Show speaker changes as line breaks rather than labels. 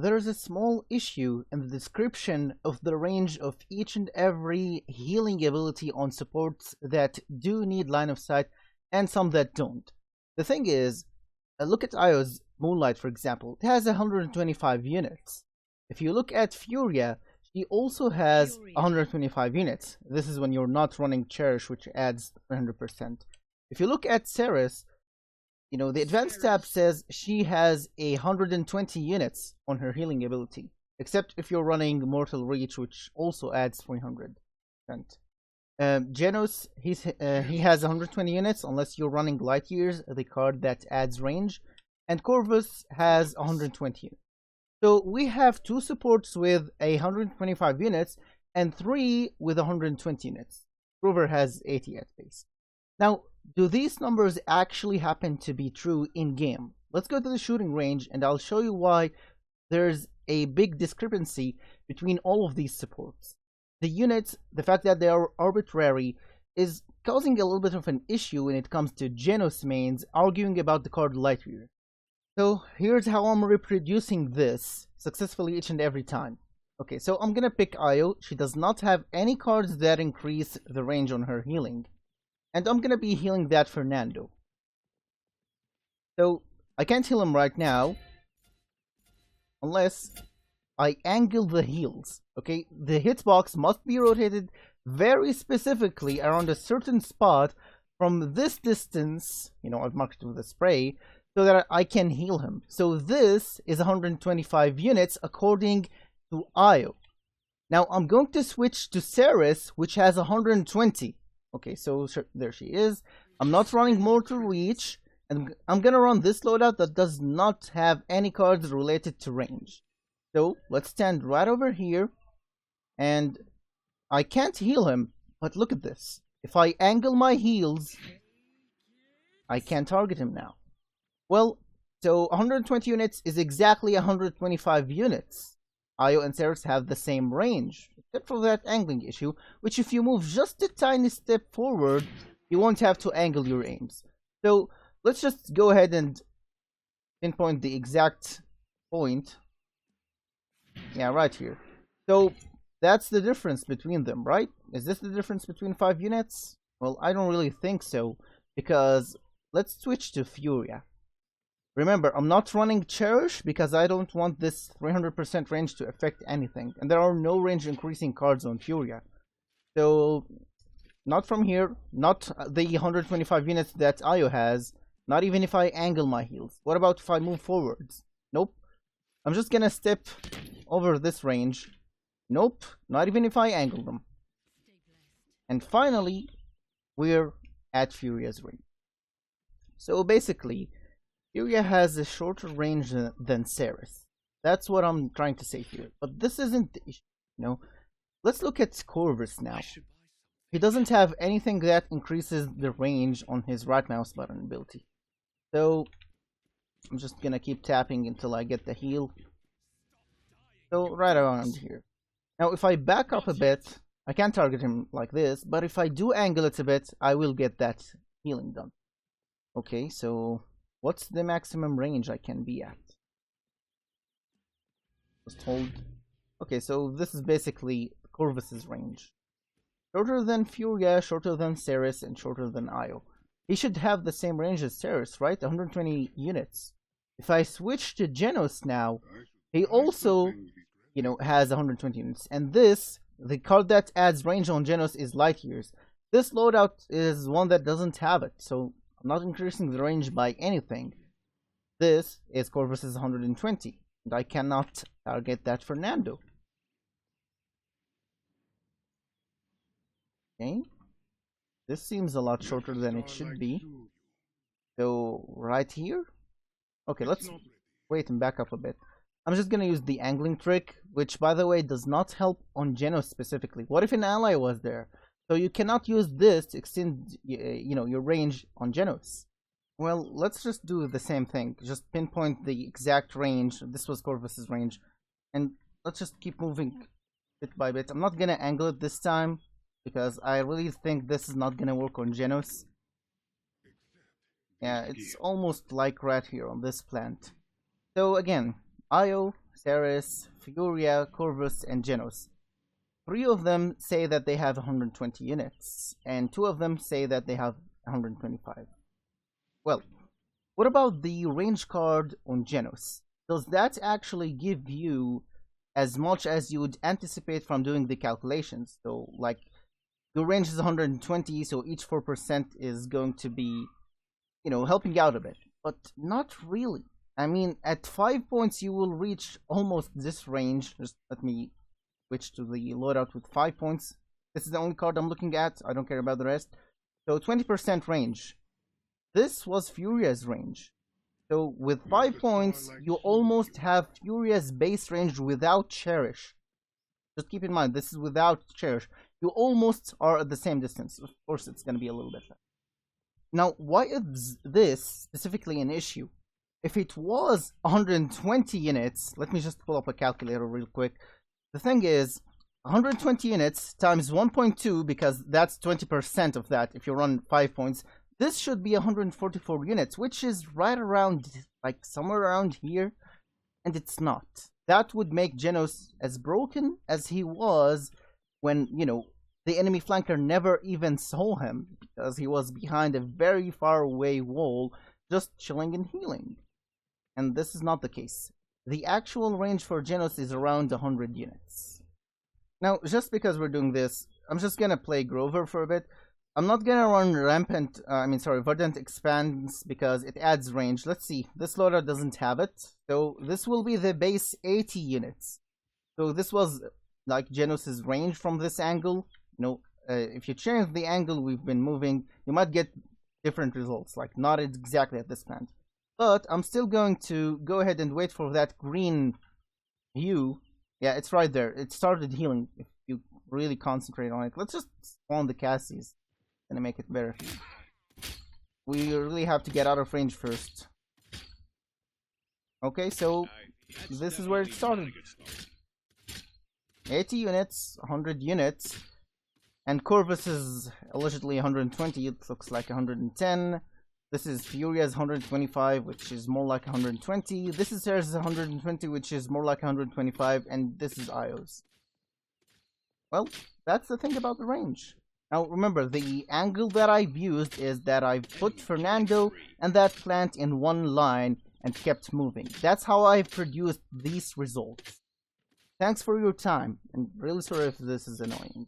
there is a small issue in the description of the range of each and every healing ability on supports that do need line of sight and some that don't. The thing is, look at Io's Moonlight, for example. It has 125 units. If you look at Furia, she also has 125 units. This is when you're not running Cherish, which adds 300%. If you look at Ceres, you know, the advanced tab says she has 120 units on her healing ability, except if you're running Mortal Reach, which also adds 300%. Genos, he has 120 units, unless you're running Light Years, the card that adds range, and Corvus has 120 units. So we have 2 supports with 125 units, and 3 with 120 units. Rover has 80 at base. Now, do these numbers actually happen to be true in-game? Let's go to the shooting range, and I'll show you why there's a big discrepancy between all of these supports. The units, the fact that they are arbitrary, is causing a little bit of an issue when it comes to Genos mains arguing about the card Lightyear. So here's how I'm reproducing this successfully each and every time. Okay, so I'm gonna pick Io. She does not have any cards that increase the range on her healing. And I'm gonna be healing that Fernando. So I can't heal him right now unless I angle the heals. Okay, the hitbox must be rotated very specifically around a certain spot from this distance. You know, I've marked it with a spray so that I can heal him. So this is 125 units according to Io. Now I'm going to switch to Ceres, which has 120. Okay, so there she is. I'm not running Mortal Reach, and I'm gonna run this loadout that does not have any cards related to range. So let's stand right over here, and I can't heal him, but look at this. If I angle my heals, I can target him now. Well, so 120 units is exactly 125 units. Io and Ceres have the same range, except for that angling issue, which if you move just a tiny step forward, you won't have to angle your aims. So let's just go ahead and pinpoint the exact point. Yeah, right here. So that's the difference between them, right? Is this the difference between 5 units? Well, I don't really think so, because let's switch to Furia. Remember, I'm not running Cherish because I don't want this 300% range to affect anything. And there are no range increasing cards on Furia. So, not from here, not the 125 units that Io has, not even if I angle my heals. What about if I move forwards? Nope. I'm just gonna step over this range. Nope, not even if I angle them. And finally, we're at Furia's range. So basically, Furia has a shorter range than Ceres. That's what I'm trying to say here. But this isn't the issue, you know. Let's look at Corvus now. He doesn't have anything that increases the range on his right mouse button ability. So I'm just gonna keep tapping until I get the heal. So right around here. Now if I back up a bit, I can't target him like this, but if I do angle it a bit, I will get that healing done. Okay, so what's the maximum range I can be at? Just hold. Okay, so this is basically Corvus's range. Shorter than Furia, shorter than Ceres, and shorter than Io. He should have the same range as Ceres, right? 120 units. If I switch to Genos now, he also, you know, has 120 units. And this, the card that adds range on Genos is Light Years. This loadout is one that doesn't have it, so I'm not increasing the range by anything. This is Corvus's 120, and I cannot target that Fernando. Okay, this seems a lot shorter than it should be. So right here. Okay, let's wait and back up a bit. I'm just gonna use the angling trick, which by the way does not help on Genos specifically. What if an ally was there? So you cannot use this to extend, you know, your range on Genos. Well, let's just do the same thing. Just pinpoint the exact range. This was Corvus's range, and let's just keep moving bit by bit. I'm not gonna angle it this time because I really think this is not gonna work on Genos. Yeah, it's almost like right here on this plant. So again, Io, Ceres, Furia, Corvus, and Genos. 3 of them say that they have 120 units, and 2 of them say that they have 125. Well, what about the range card on Genos? Does that actually give you as much as you would anticipate from doing the calculations? So, like, your range is 120, so each 4% is going to be, helping out a bit. But not really. I mean, at 5 points, you will reach almost this range. Just let me switch to the loadout with 5 points. This is the only card I'm looking at. I don't care about the rest. So 20% range. This was Furia's range. So with 5 points, you almost have Furia's base range without Cherish. Just keep in mind, this is without Cherish. You almost are at the same distance. Of course, it's going to be a little bit less. Now, why is this specifically an issue? If it was 120 units, let me just pull up a calculator real quick. The thing is, 120 units times 1.2, because that's 20% of that if you run 5 points. This should be 144 units, which is right around, like, somewhere around here, and it's not. That would make Genos as broken as he was when, the enemy flanker never even saw him, because he was behind a very far away wall, just chilling and healing. And this is not the case. The actual range for Genos is around 100 units. Now, just because we're doing this, I'm just gonna play Grover for a bit. I'm not gonna run Verdant Expands because it adds range. Let's see, this loader doesn't have it. So this will be the base 80 units. So this was like Genos' range from this angle. If you change the angle we've been moving, you might get different results, like not exactly at this point. But I'm still going to go ahead and wait for that green hue. Yeah, it's right there. It started healing if you really concentrate on it. Let's just spawn the Cassies. Gonna make it better. We really have to get out of range first. Okay, so this is where it started. 80 units, 100 units. And Corvus is allegedly 120, it looks like 110. This is Furia's 125, which is more like 120. This is Ceres' 120, which is more like 125. And this is Io's. Well, that's the thing about the range. Now remember, the angle that I've used is that I've put Fernando and that plant in one line and kept moving. That's how I've produced these results. Thanks for your time, and really sorry if this is annoying.